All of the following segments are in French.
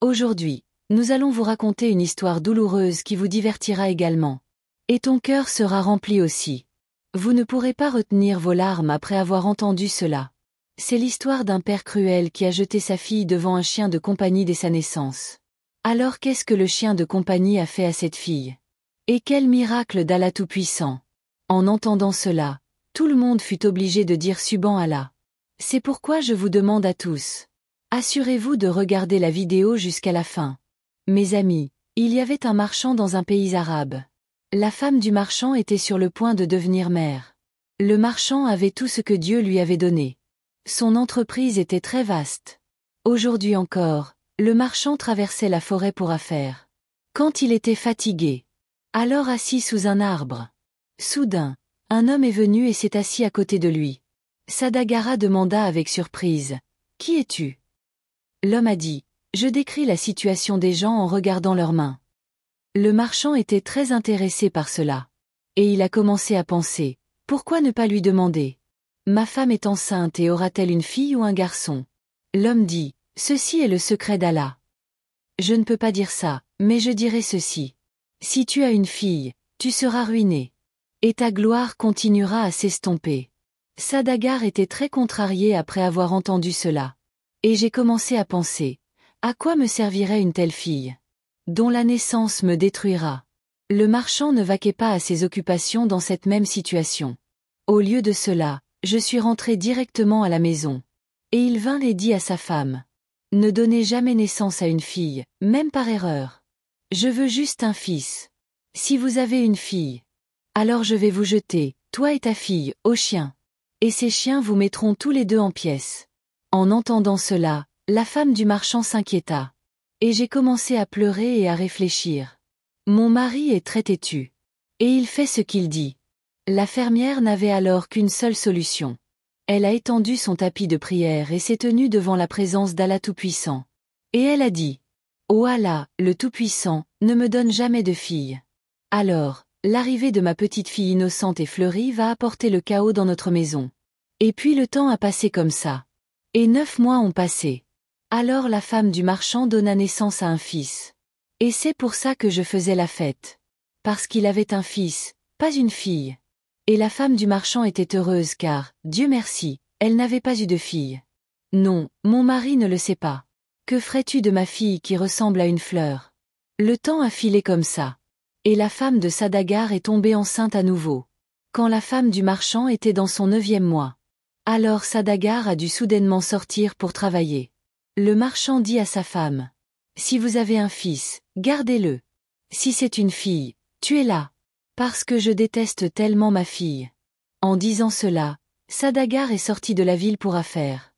Aujourd'hui, nous allons vous raconter une histoire douloureuse qui vous divertira également. Et ton cœur sera rempli aussi. Vous ne pourrez pas retenir vos larmes après avoir entendu cela. C'est l'histoire d'un père cruel qui a jeté sa fille devant un chien de compagnie dès sa naissance. Alors qu'est-ce que le chien de compagnie a fait à cette fille? Et quel miracle d'Allah Tout-Puissant! En entendant cela, tout le monde fut obligé de dire Subhan Allah. C'est pourquoi je vous demande à tous. Assurez-vous de regarder la vidéo jusqu'à la fin. Mes amis, il y avait un marchand dans un pays arabe. La femme du marchand était sur le point de devenir mère. Le marchand avait tout ce que Dieu lui avait donné. Son entreprise était très vaste. Aujourd'hui encore, le marchand traversait la forêt pour affaires. Quand il était fatigué, alors assis sous un arbre. Soudain, un homme est venu et s'est assis à côté de lui. Sadagara demanda avec surprise, « Qui es-tu » L'homme a dit, « Je décris la situation des gens en regardant leurs mains. » Le marchand était très intéressé par cela. Et il a commencé à penser, « Pourquoi ne pas lui demander ? Ma femme est enceinte et aura-t-elle une fille ou un garçon ?» L'homme dit, « Ceci est le secret d'Allah. Je ne peux pas dire ça, mais je dirai ceci. Si tu as une fille, tu seras ruiné. Et ta gloire continuera à s'estomper. » Sadagar était très contrarié après avoir entendu cela. Et j'ai commencé à penser, à quoi me servirait une telle fille, dont la naissance me détruira? Le marchand ne vaquait pas à ses occupations dans cette même situation. Au lieu de cela, je suis rentré directement à la maison. Et il vint et dit à sa femme, « Ne donnez jamais naissance à une fille, même par erreur. Je veux juste un fils. Si vous avez une fille, alors je vais vous jeter, toi et ta fille, au chien. Et ces chiens vous mettront tous les deux en pièces. » En entendant cela, la femme du marchand s'inquiéta. Et j'ai commencé à pleurer et à réfléchir. Mon mari est très têtu. Et il fait ce qu'il dit. La fermière n'avait alors qu'une seule solution. Elle a étendu son tapis de prière et s'est tenue devant la présence d'Allah Tout-Puissant. Et elle a dit, « Ô Allah, le Tout-Puissant, ne me donne jamais de fille. Alors, l'arrivée de ma petite fille innocente et fleurie va apporter le chaos dans notre maison. » Et puis le temps a passé comme ça. Et 9 mois ont passé. Alors la femme du marchand donna naissance à un fils. Et c'est pour ça que je faisais la fête. Parce qu'il avait un fils, pas une fille. Et la femme du marchand était heureuse car, Dieu merci, elle n'avait pas eu de fille. Non, mon mari ne le sait pas. Que ferais-tu de ma fille qui ressemble à une fleur? Le temps a filé comme ça. Et la femme de Sadagar est tombée enceinte à nouveau. Quand la femme du marchand était dans son 9e mois. Alors Sadagar a dû soudainement sortir pour travailler. Le marchand dit à sa femme, « Si vous avez un fils, gardez-le. Si c'est une fille, tuez-la. Parce que je déteste tellement ma fille. » En disant cela, Sadagar est sorti de la ville pour affaires.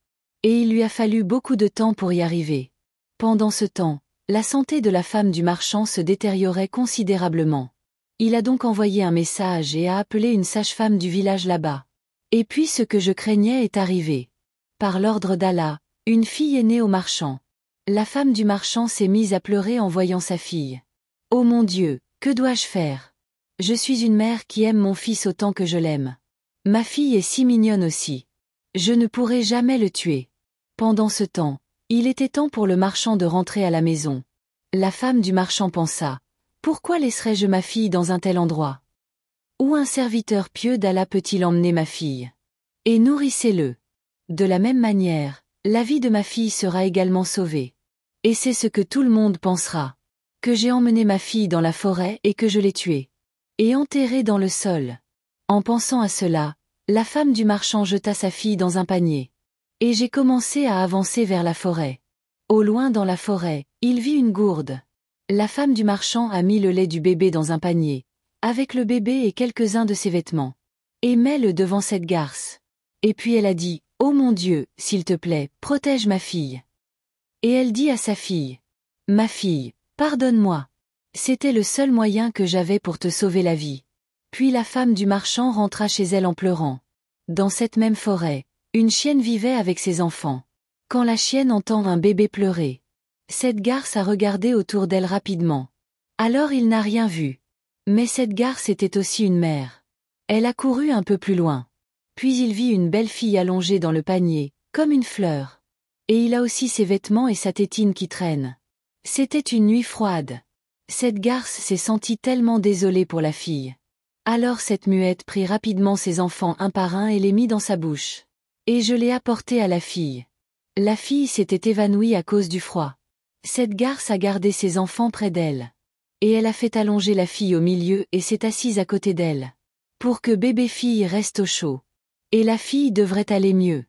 Et il lui a fallu beaucoup de temps pour y arriver. Pendant ce temps, la santé de la femme du marchand se détériorait considérablement. Il a donc envoyé un message et a appelé une sage-femme du village là-bas. Et puis ce que je craignais est arrivé. Par l'ordre d'Allah, une fille est née au marchand. La femme du marchand s'est mise à pleurer en voyant sa fille. « Oh mon Dieu, que dois-je faire? Je suis une mère qui aime mon fils autant que je l'aime. Ma fille est si mignonne aussi. Je ne pourrai jamais le tuer. » Pendant ce temps, il était temps pour le marchand de rentrer à la maison. La femme du marchand pensa, « Pourquoi laisserais-je ma fille dans un tel endroit? Où un serviteur pieux d'Allah peut-il emmener ma fille? Et nourrissez-le. De la même manière, la vie de ma fille sera également sauvée. Et c'est ce que tout le monde pensera. Que j'ai emmené ma fille dans la forêt et que je l'ai tuée. Et enterrée dans le sol. » En pensant à cela, la femme du marchand jeta sa fille dans un panier. Et j'ai commencé à avancer vers la forêt. Au loin dans la forêt, il vit une gourde. La femme du marchand a mis le lait du bébé dans un panier, avec le bébé et quelques-uns de ses vêtements. Et met-le devant cette garce. Et puis elle a dit, « Oh mon Dieu, s'il te plaît, protège ma fille. » Et elle dit à sa fille, « Ma fille, pardonne-moi. C'était le seul moyen que j'avais pour te sauver la vie. » Puis la femme du marchand rentra chez elle en pleurant. Dans cette même forêt, une chienne vivait avec ses enfants. Quand la chienne entend un bébé pleurer, cette garce a regardé autour d'elle rapidement. Alors il n'a rien vu. Mais cette garce était aussi une mère. Elle a couru un peu plus loin. Puis il vit une belle fille allongée dans le panier, comme une fleur. Et il a aussi ses vêtements et sa tétine qui traînent. C'était une nuit froide. Cette garce s'est sentie tellement désolée pour la fille. Alors cette muette prit rapidement ses enfants un par un et les mit dans sa bouche. Et je l'ai apporté à la fille. La fille s'était évanouie à cause du froid. Cette garce a gardé ses enfants près d'elle. Et elle a fait allonger la fille au milieu et s'est assise à côté d'elle. Pour que bébé-fille reste au chaud. Et la fille devrait aller mieux.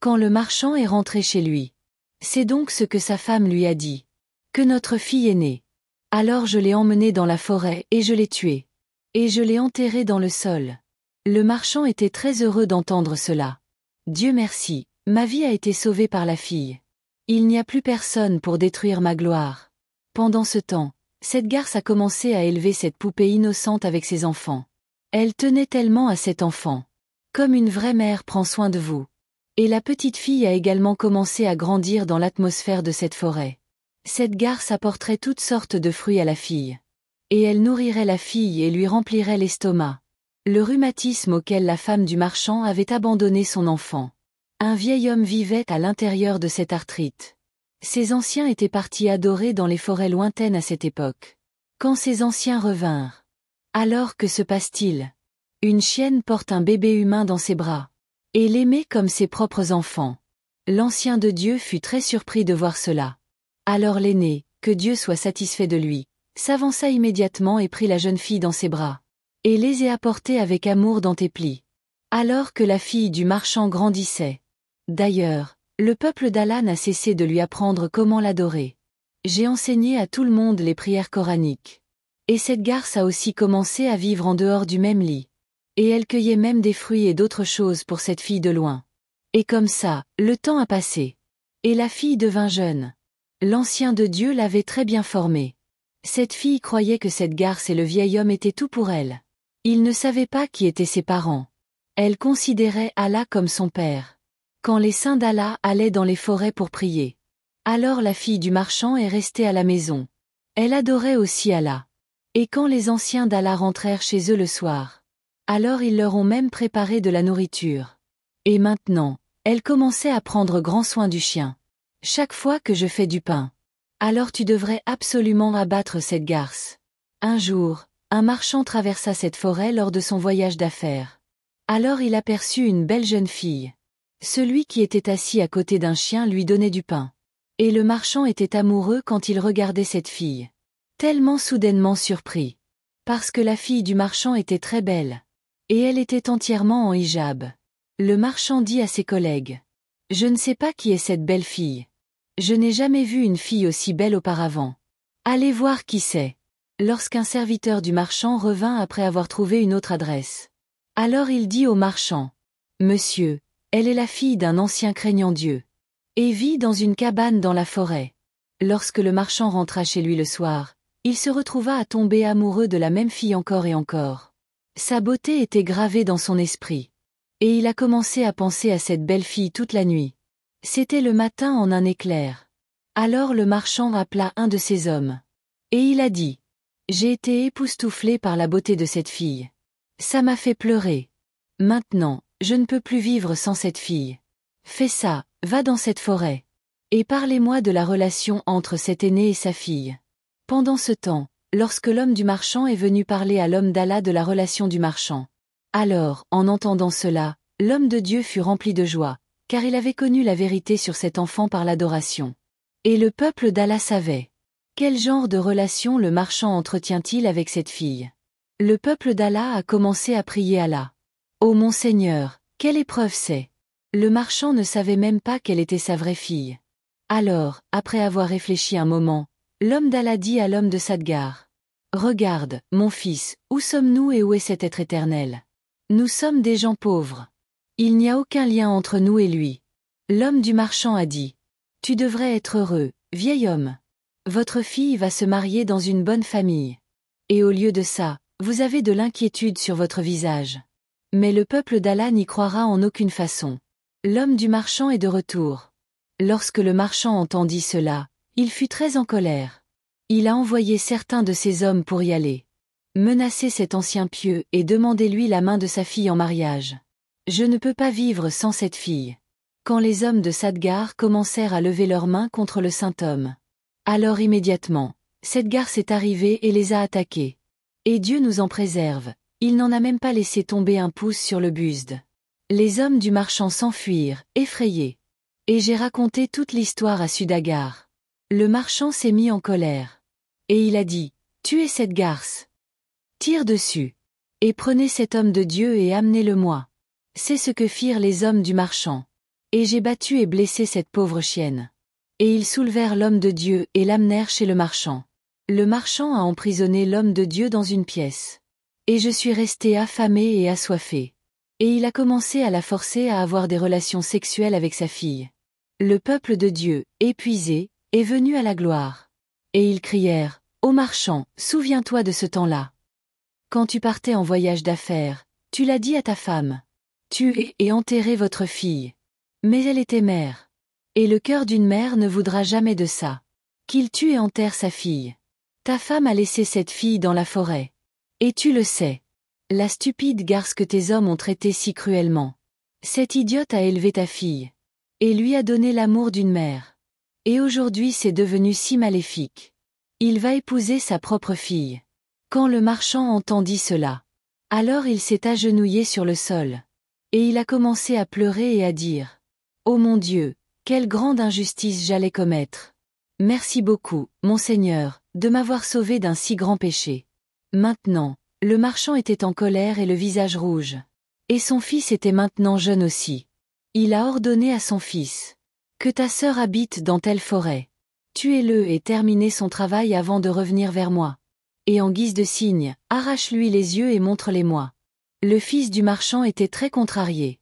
Quand le marchand est rentré chez lui. C'est donc ce que sa femme lui a dit. Que notre fille est née. Alors je l'ai emmenée dans la forêt et je l'ai tuée. Et je l'ai enterrée dans le sol. Le marchand était très heureux d'entendre cela. Dieu merci, ma vie a été sauvée par la fille. Il n'y a plus personne pour détruire ma gloire. Pendant ce temps, cette garce a commencé à élever cette poupée innocente avec ses enfants. Elle tenait tellement à cet enfant. Comme une vraie mère prend soin de vous. Et la petite fille a également commencé à grandir dans l'atmosphère de cette forêt. Cette garce apporterait toutes sortes de fruits à la fille. Et elle nourrirait la fille et lui remplirait l'estomac. Le rhumatisme auquel la femme du marchand avait abandonné son enfant. Un vieil homme vivait à l'intérieur de cette arthrite. Ces anciens étaient partis adorer dans les forêts lointaines à cette époque. Quand ces anciens revinrent. Alors que se passe-t-il? Une chienne porte un bébé humain dans ses bras. Et l'aimait comme ses propres enfants. L'ancien de Dieu fut très surpris de voir cela. Alors l'aîné, que Dieu soit satisfait de lui, s'avança immédiatement et prit la jeune fille dans ses bras. Et les ai apportés avec amour dans tes plis. Alors que la fille du marchand grandissait. D'ailleurs, le peuple d'Allah n'a cessé de lui apprendre comment l'adorer. J'ai enseigné à tout le monde les prières coraniques. Et cette garce a aussi commencé à vivre en dehors du même lit. Et elle cueillait même des fruits et d'autres choses pour cette fille de loin. Et comme ça, le temps a passé. Et la fille devint jeune. L'ancien de Dieu l'avait très bien formée. Cette fille croyait que cette garce et le vieil homme étaient tout pour elle. Il ne savait pas qui étaient ses parents. Elle considérait Allah comme son père. Quand les saints d'Allah allaient dans les forêts pour prier. Alors la fille du marchand est restée à la maison. Elle adorait aussi Allah. Et quand les anciens d'Allah rentrèrent chez eux le soir. Alors ils leur ont même préparé de la nourriture. Et maintenant, elle commençait à prendre grand soin du chien. Chaque fois que je fais du pain. Alors tu devrais absolument abattre cette garce. Un jour, un marchand traversa cette forêt lors de son voyage d'affaires. Alors il aperçut une belle jeune fille. Celui qui était assis à côté d'un chien lui donnait du pain. Et le marchand était amoureux quand il regardait cette fille. Tellement soudainement surpris. Parce que la fille du marchand était très belle. Et elle était entièrement en hijab. Le marchand dit à ses collègues. Je ne sais pas qui est cette belle fille. Je n'ai jamais vu une fille aussi belle auparavant. Allez voir qui c'est. Lorsqu'un serviteur du marchand revint après avoir trouvé une autre adresse. Alors il dit au marchand. Monsieur, elle est la fille d'un ancien craignant Dieu. Et vit dans une cabane dans la forêt. Lorsque le marchand rentra chez lui le soir, il se retrouva à tomber amoureux de la même fille encore et encore. Sa beauté était gravée dans son esprit. Et il a commencé à penser à cette belle fille toute la nuit. C'était le matin en un éclair. Alors le marchand appela un de ses hommes. Et il a dit. J'ai été époustouflé par la beauté de cette fille. Ça m'a fait pleurer. Maintenant, je ne peux plus vivre sans cette fille. Fais ça, va dans cette forêt. Et parlez-moi de la relation entre cet aîné et sa fille. Pendant ce temps, lorsque l'homme du marchand est venu parler à l'homme d'Allah de la relation du marchand. Alors, en entendant cela, l'homme de Dieu fut rempli de joie, car il avait connu la vérité sur cet enfant par l'adoration. Et le peuple d'Allah savait. Quel genre de relation le marchand entretient-il avec cette fille? Le peuple d'Allah a commencé à prier Allah. Ô mon Seigneur, quelle épreuve c'est! Le marchand ne savait même pas quelle était sa vraie fille. Alors, après avoir réfléchi un moment, l'homme d'Allah dit à l'homme de Sadgar. Regarde, mon fils, où sommes-nous et où est cet être éternel? Nous sommes des gens pauvres. Il n'y a aucun lien entre nous et lui. L'homme du marchand a dit. Tu devrais être heureux, vieil homme. Votre fille va se marier dans une bonne famille. Et au lieu de ça, vous avez de l'inquiétude sur votre visage. Mais le peuple d'Allah n'y croira en aucune façon. L'homme du marchand est de retour. Lorsque le marchand entendit cela, il fut très en colère. Il a envoyé certains de ses hommes pour y aller. Menacer cet ancien pieux et demandez-lui la main de sa fille en mariage. Je ne peux pas vivre sans cette fille. Quand les hommes de Sadgar commencèrent à lever leurs mains contre le saint homme. Alors immédiatement, cette garce est arrivée et les a attaqués. Et Dieu nous en préserve, il n'en a même pas laissé tomber un pouce sur le buste. Les hommes du marchand s'enfuirent, effrayés. Et j'ai raconté toute l'histoire à Sudagar. Le marchand s'est mis en colère. Et il a dit, tuez cette garce. Tire dessus. Et prenez cet homme de Dieu et amenez-le-moi. C'est ce que firent les hommes du marchand. Et j'ai battu et blessé cette pauvre chienne. Et ils soulevèrent l'homme de Dieu et l'amenèrent chez le marchand. Le marchand a emprisonné l'homme de Dieu dans une pièce. Et je suis resté affamé et assoiffé. Et il a commencé à la forcer à avoir des relations sexuelles avec sa fille. Le peuple de Dieu, épuisé, est venu à la gloire. Et ils crièrent, ô marchand, souviens-toi de ce temps-là. Quand tu partais en voyage d'affaires, tu l'as dit à ta femme. Tuez et enterrez votre fille. Mais elle était mère. Et le cœur d'une mère ne voudra jamais de ça. Qu'il tue et enterre sa fille. Ta femme a laissé cette fille dans la forêt. Et tu le sais. La stupide garce que tes hommes ont traitée si cruellement. Cette idiote a élevé ta fille. Et lui a donné l'amour d'une mère. Et aujourd'hui c'est devenu si maléfique. Il va épouser sa propre fille. Quand le marchand entendit cela, alors il s'est agenouillé sur le sol. Et il a commencé à pleurer et à dire, ô mon Dieu, quelle grande injustice j'allais commettre. Merci beaucoup, mon Seigneur, de m'avoir sauvé d'un si grand péché. Maintenant, le marchand était en colère et le visage rouge. Et son fils était maintenant jeune aussi. Il a ordonné à son fils, que ta sœur habite dans telle forêt. Tuez-le et terminez son travail avant de revenir vers moi. Et en guise de signe, arrache-lui les yeux et montre-les-moi. Le fils du marchand était très contrarié.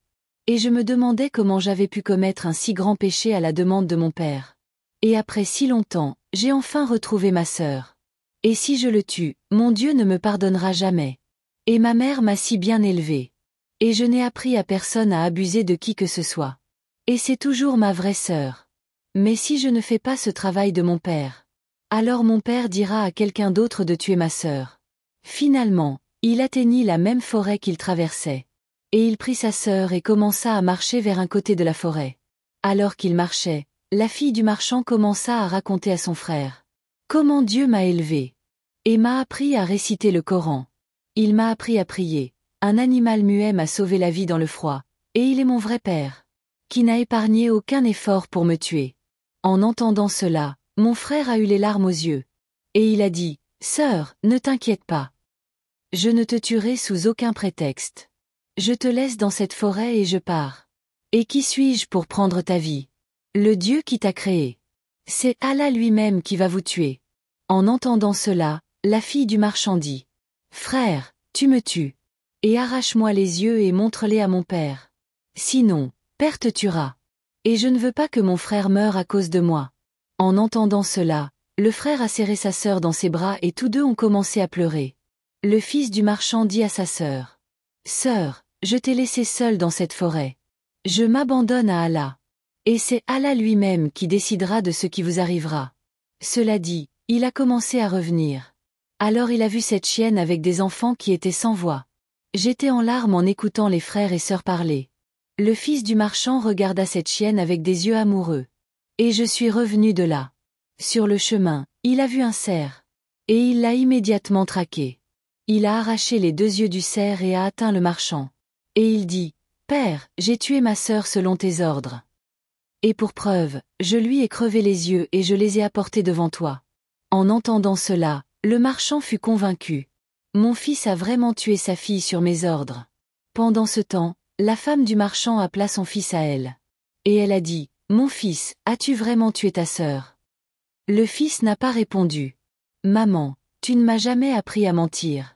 Et je me demandais comment j'avais pu commettre un si grand péché à la demande de mon père. Et après si longtemps, j'ai enfin retrouvé ma sœur. Et si je le tue, mon Dieu ne me pardonnera jamais. Et ma mère m'a si bien élevée. Et je n'ai appris à personne à abuser de qui que ce soit. Et c'est toujours ma vraie sœur. Mais si je ne fais pas ce travail de mon père, alors mon père dira à quelqu'un d'autre de tuer ma sœur. Finalement, il atteignit la même forêt qu'il traversait. Et il prit sa sœur et commença à marcher vers un côté de la forêt. Alors qu'il marchait, la fille du marchand commença à raconter à son frère. Comment Dieu m'a élevé. Et m'a appris à réciter le Coran. Il m'a appris à prier. Un animal muet m'a sauvé la vie dans le froid. Et il est mon vrai père. Qui n'a épargné aucun effort pour me tuer. En entendant cela, mon frère a eu les larmes aux yeux. Et il a dit, sœur, ne t'inquiète pas. Je ne te tuerai sous aucun prétexte. Je te laisse dans cette forêt et je pars. Et qui suis-je pour prendre ta vie? Le Dieu qui t'a créé. C'est Allah lui-même qui va vous tuer. En entendant cela, la fille du marchand dit, frère, tu me tues. Et arrache-moi les yeux et montre-les à mon père. Sinon, père te tuera. Et je ne veux pas que mon frère meure à cause de moi. En entendant cela, le frère a serré sa sœur dans ses bras et tous deux ont commencé à pleurer. Le fils du marchand dit à sa sœur, sœur, je t'ai laissée seule dans cette forêt. Je m'abandonne à Allah. Et c'est Allah lui-même qui décidera de ce qui vous arrivera. Cela dit, il a commencé à revenir. Alors il a vu cette chienne avec des enfants qui étaient sans voix. J'étais en larmes en écoutant les frères et sœurs parler. Le fils du marchand regarda cette chienne avec des yeux amoureux. Et je suis revenu de là. Sur le chemin, il a vu un cerf. Et il l'a immédiatement traqué. Il a arraché les deux yeux du cerf et a atteint le marchand. Et il dit, Père, j'ai tué ma sœur selon tes ordres. Et pour preuve, je lui ai crevé les yeux et je les ai apportés devant toi. En entendant cela, le marchand fut convaincu. Mon fils a vraiment tué sa fille sur mes ordres. Pendant ce temps, la femme du marchand appela son fils à elle. Et elle a dit, mon fils, as-tu vraiment tué ta sœur? Le fils n'a pas répondu. Maman, tu ne m'as jamais appris à mentir.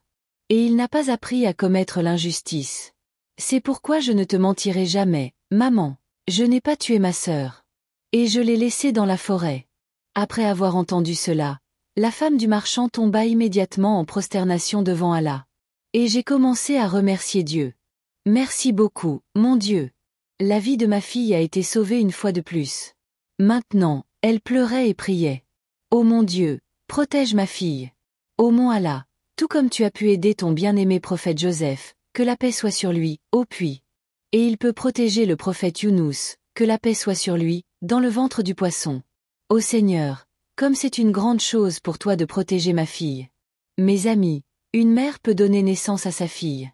Et il n'a pas appris à commettre l'injustice. C'est pourquoi je ne te mentirai jamais, maman. Je n'ai pas tué ma sœur. Et je l'ai laissée dans la forêt. Après avoir entendu cela, la femme du marchand tomba immédiatement en prosternation devant Allah. Et j'ai commencé à remercier Dieu. Merci beaucoup, mon Dieu. La vie de ma fille a été sauvée une fois de plus. Maintenant, elle pleurait et priait. Ô mon Dieu, protège ma fille. Ô mon Allah, tout comme tu as pu aider ton bien-aimé prophète Joseph, que la paix soit sur lui, ô puits. Et il peut protéger le prophète Younous, que la paix soit sur lui, dans le ventre du poisson. Ô Seigneur, Comme c'est une grande chose pour toi de protéger ma fille. Mes amis, une mère peut donner naissance à sa fille.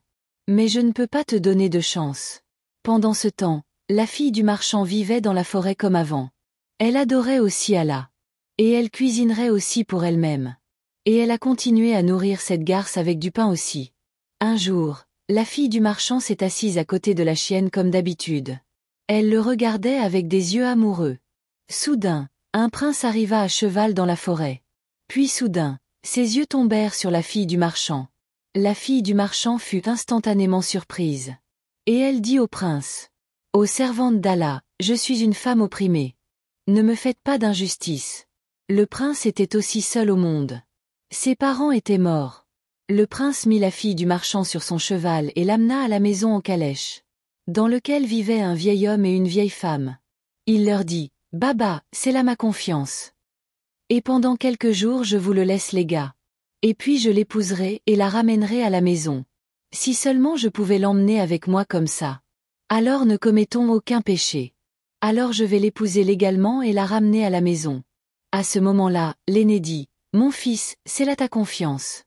Mais je ne peux pas te donner de chance. Pendant ce temps, la fille du marchand vivait dans la forêt comme avant. Elle adorait aussi Allah. Et elle cuisinerait aussi pour elle-même. Et elle a continué à nourrir cette garce avec du pain aussi. Un jour, la fille du marchand s'est assise à côté de la chienne comme d'habitude. Elle le regardait avec des yeux amoureux. Soudain, un prince arriva à cheval dans la forêt. Puis soudain, ses yeux tombèrent sur la fille du marchand. La fille du marchand fut instantanément surprise. Et elle dit au prince: « Ô servante d'Allah, je suis une femme opprimée. Ne me faites pas d'injustice. » Le prince était aussi seul au monde. Ses parents étaient morts. Le prince mit la fille du marchand sur son cheval et l'amena à la maison en calèche, dans lequel vivaient un vieil homme et une vieille femme. Il leur dit: « Baba, c'est là ma confiance. Et pendant quelques jours je vous le laisse les gars. Et puis je l'épouserai et la ramènerai à la maison. Si seulement je pouvais l'emmener avec moi comme ça. Alors ne commettons aucun péché. Alors je vais l'épouser légalement et la ramener à la maison. » À ce moment-là, l'aîné dit: « Mon fils, c'est là ta confiance.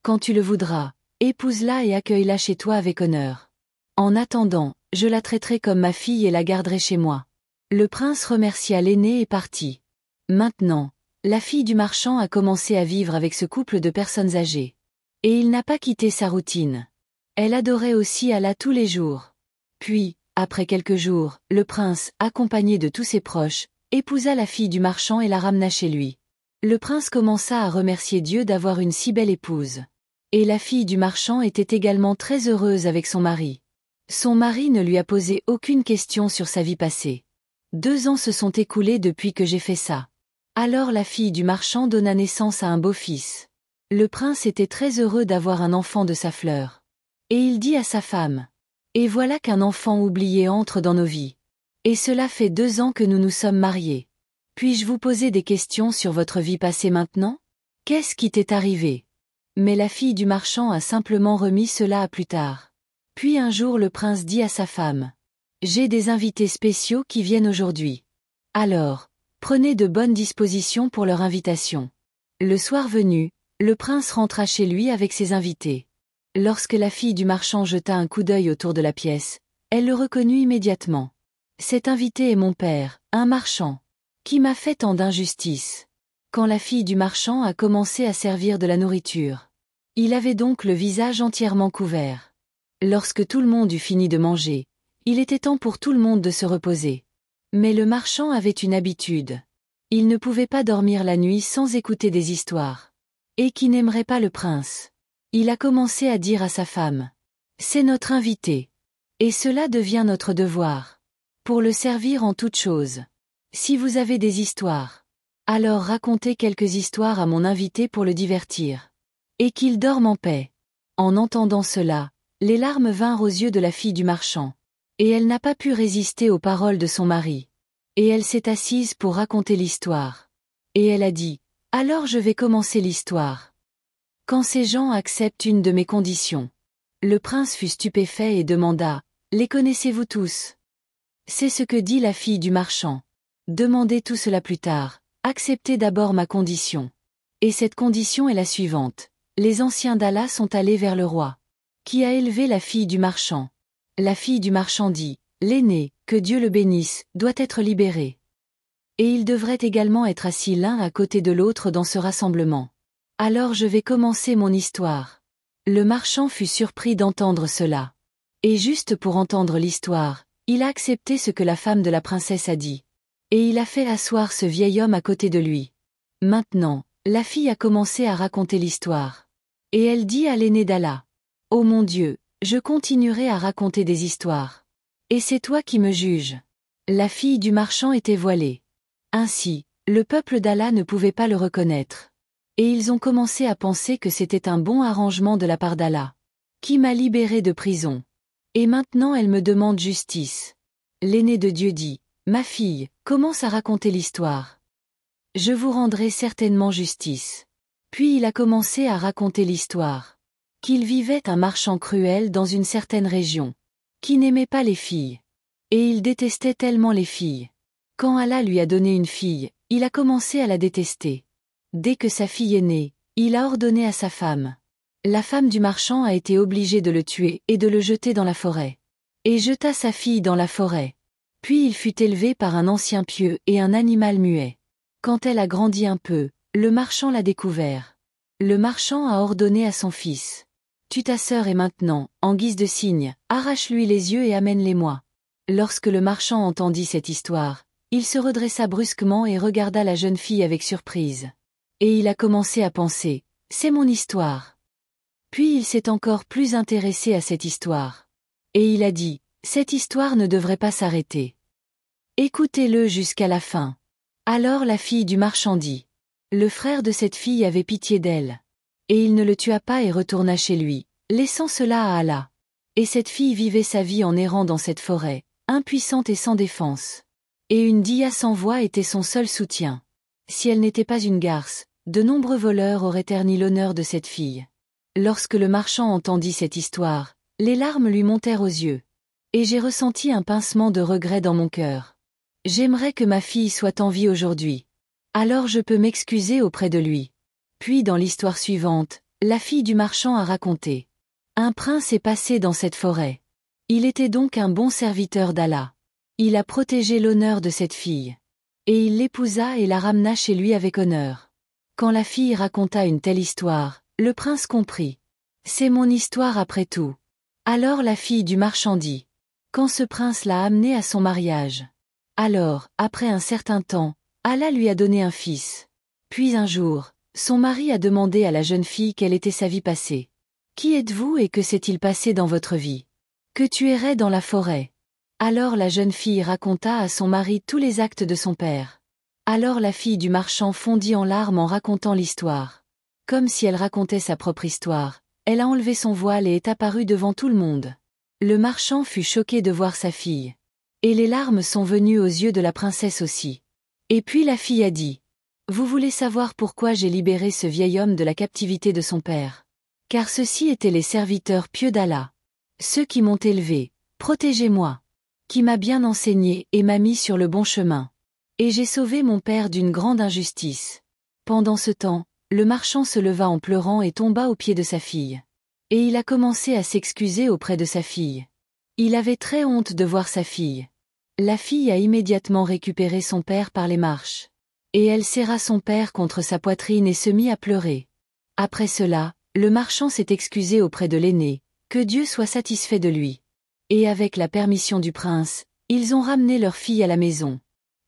Quand tu le voudras, épouse-la et accueille-la chez toi avec honneur. En attendant, je la traiterai comme ma fille et la garderai chez moi. » Le prince remercia l'aîné et partit. Maintenant, la fille du marchand a commencé à vivre avec ce couple de personnes âgées. Et il n'a pas quitté sa routine. Elle adorait aussi Allah tous les jours. Puis, après quelques jours, le prince, accompagné de tous ses proches, épousa la fille du marchand et la ramena chez lui. Le prince commença à remercier Dieu d'avoir une si belle épouse. Et la fille du marchand était également très heureuse avec son mari. Son mari ne lui a posé aucune question sur sa vie passée. 2 ans se sont écoulés depuis que j'ai fait ça. Alors la fille du marchand donna naissance à un beau-fils. Le prince était très heureux d'avoir un enfant de sa fleur. Et il dit à sa femme: « Et voilà qu'un enfant oublié entre dans nos vies. Et cela fait 2 ans que nous nous sommes mariés. Puis-je vous poser des questions sur votre vie passée maintenant? Qu'est-ce qui t'est arrivé ?» Mais la fille du marchand a simplement remis cela à plus tard. Puis un jour le prince dit à sa femme: « J'ai des invités spéciaux qui viennent aujourd'hui. Alors, prenez de bonnes dispositions pour leur invitation. » Le soir venu, le prince rentra chez lui avec ses invités. Lorsque la fille du marchand jeta un coup d'œil autour de la pièce, elle le reconnut immédiatement. « Cet invité est mon père, un marchand, qui m'a fait tant d'injustice. » Quand la fille du marchand a commencé à servir de la nourriture, il avait donc le visage entièrement couvert. Lorsque tout le monde eut fini de manger, il était temps pour tout le monde de se reposer. Mais le marchand avait une habitude. Il ne pouvait pas dormir la nuit sans écouter des histoires. Et qui n'aimerait pas le prince? Il a commencé à dire à sa femme: « C'est notre invité. Et cela devient notre devoir. Pour le servir en toutes choses. Si vous avez des histoires, alors racontez quelques histoires à mon invité pour le divertir. Et qu'il dorme en paix. » En entendant cela, les larmes vinrent aux yeux de la fille du marchand. Et elle n'a pas pu résister aux paroles de son mari. Et elle s'est assise pour raconter l'histoire. Et elle a dit: « Alors je vais commencer l'histoire. Quand ces gens acceptent une de mes conditions. » Le prince fut stupéfait et demanda: « Les connaissez-vous tous? » C'est ce que dit la fille du marchand. « Demandez tout cela plus tard, acceptez d'abord ma condition. » Et cette condition est la suivante. Les anciens d'Allah sont allés vers le roi, qui a élevé la fille du marchand. La fille du marchand dit: « L'aîné, que Dieu le bénisse, doit être libéré. Et ils devraient également être assis l'un à côté de l'autre dans ce rassemblement. Alors je vais commencer mon histoire. » Le marchand fut surpris d'entendre cela. Et juste pour entendre l'histoire, il a accepté ce que la femme de la princesse a dit. Et il a fait asseoir ce vieil homme à côté de lui. Maintenant, la fille a commencé à raconter l'histoire. Et elle dit à l'aîné d'Allah: « Oh mon Dieu, je continuerai à raconter des histoires. Et c'est toi qui me juges. » La fille du marchand était voilée. Ainsi, le peuple d'Allah ne pouvait pas le reconnaître. Et ils ont commencé à penser que c'était un bon arrangement de la part d'Allah, qui m'a libéré de prison. Et maintenant elle me demande justice. L'aîné de Dieu dit: « Ma fille, commence à raconter l'histoire. Je vous rendrai certainement justice. » Puis il a commencé à raconter l'histoire. Qu'il vivait un marchand cruel dans une certaine région, qui n'aimait pas les filles. Et il détestait tellement les filles Quand Allah lui a donné une fille, il a commencé à la détester. Dès que sa fille est née, il a ordonné à sa femme. La femme du marchand a été obligée de le tuer et de le jeter dans la forêt. Et jeta sa fille dans la forêt. Puis il fut élevé par un ancien pieux et un animal muet. Quand elle a grandi un peu, le marchand l'a découvert. Le marchand a ordonné à son fils. Tue ta sœur et maintenant, en guise de signe, arrache-lui les yeux et amène-les-moi. Lorsque le marchand entendit cette histoire, il se redressa brusquement et regarda la jeune fille avec surprise. Et il a commencé à penser, c'est mon histoire. Puis il s'est encore plus intéressé à cette histoire. Et il a dit, cette histoire ne devrait pas s'arrêter. Écoutez-le jusqu'à la fin. Alors la fille du marchand dit. Le frère de cette fille avait pitié d'elle. Et il ne le tua pas et retourna chez lui, laissant cela à Allah. Et cette fille vivait sa vie en errant dans cette forêt, impuissante et sans défense. Et une dia sans voix était son seul soutien. Si elle n'était pas une garce, de nombreux voleurs auraient terni l'honneur de cette fille. Lorsque le marchand entendit cette histoire, les larmes lui montèrent aux yeux. Et j'ai ressenti un pincement de regret dans mon cœur. J'aimerais que ma fille soit en vie aujourd'hui. Alors je peux m'excuser auprès de lui. Puis dans l'histoire suivante, la fille du marchand a raconté. Un prince est passé dans cette forêt. Il était donc un bon serviteur d'Allah. Il a protégé l'honneur de cette fille. Et il l'épousa et la ramena chez lui avec honneur. Quand la fille raconta une telle histoire, le prince comprit. C'est mon histoire après tout. Alors la fille du marchand dit. Quand ce prince l'a amenée à son mariage. Alors, après un certain temps, Allah lui a donné un fils. Puis un jour, son mari a demandé à la jeune fille quelle était sa vie passée. Qui êtes-vous et que s'est-il passé dans votre vie? Que tu errais dans la forêt. Alors la jeune fille raconta à son mari tous les actes de son père. Alors la fille du marchand fondit en larmes en racontant l'histoire. Comme si elle racontait sa propre histoire, elle a enlevé son voile et est apparue devant tout le monde. Le marchand fut choqué de voir sa fille. Et les larmes sont venues aux yeux de la princesse aussi. Et puis la fille a dit. Vous voulez savoir pourquoi j'ai libéré ce vieil homme de la captivité de son père? Car ceux-ci étaient les serviteurs pieux d'Allah. Ceux qui m'ont élevé, protégez-moi. Qui m'a bien enseigné et m'a mis sur le bon chemin. Et j'ai sauvé mon père d'une grande injustice. Pendant ce temps, le marchand se leva en pleurant et tomba aux pieds de sa fille. Et il a commencé à s'excuser auprès de sa fille. Il avait très honte de voir sa fille. La fille a immédiatement récupéré son père par les marches. Et elle serra son père contre sa poitrine et se mit à pleurer. Après cela, le marchand s'est excusé auprès de l'aîné, que Dieu soit satisfait de lui. Et avec la permission du prince, ils ont ramené leur fille à la maison.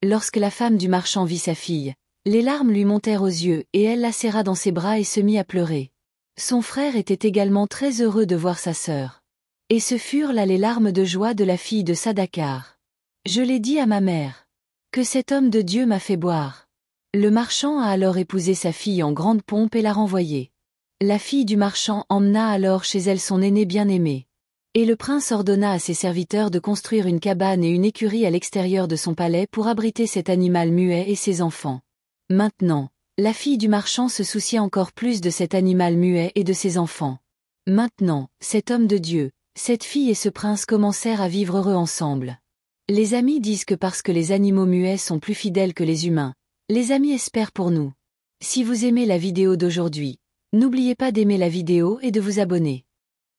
Lorsque la femme du marchand vit sa fille, les larmes lui montèrent aux yeux et elle la serra dans ses bras et se mit à pleurer. Son frère était également très heureux de voir sa sœur. Et ce furent là les larmes de joie de la fille de Sadakar. Je l'ai dit à ma mère. Que cet homme de Dieu m'a fait boire. Le marchand a alors épousé sa fille en grande pompe et l'a renvoyée. La fille du marchand emmena alors chez elle son aîné bien-aimé. Et le prince ordonna à ses serviteurs de construire une cabane et une écurie à l'extérieur de son palais pour abriter cet animal muet et ses enfants. Maintenant, la fille du marchand se souciait encore plus de cet animal muet et de ses enfants. Maintenant, cet homme de Dieu, cette fille et ce prince commencèrent à vivre heureux ensemble. Les amis disent que parce que les animaux muets sont plus fidèles que les humains, les amis espèrent pour nous. Si vous aimez la vidéo d'aujourd'hui, n'oubliez pas d'aimer la vidéo et de vous abonner.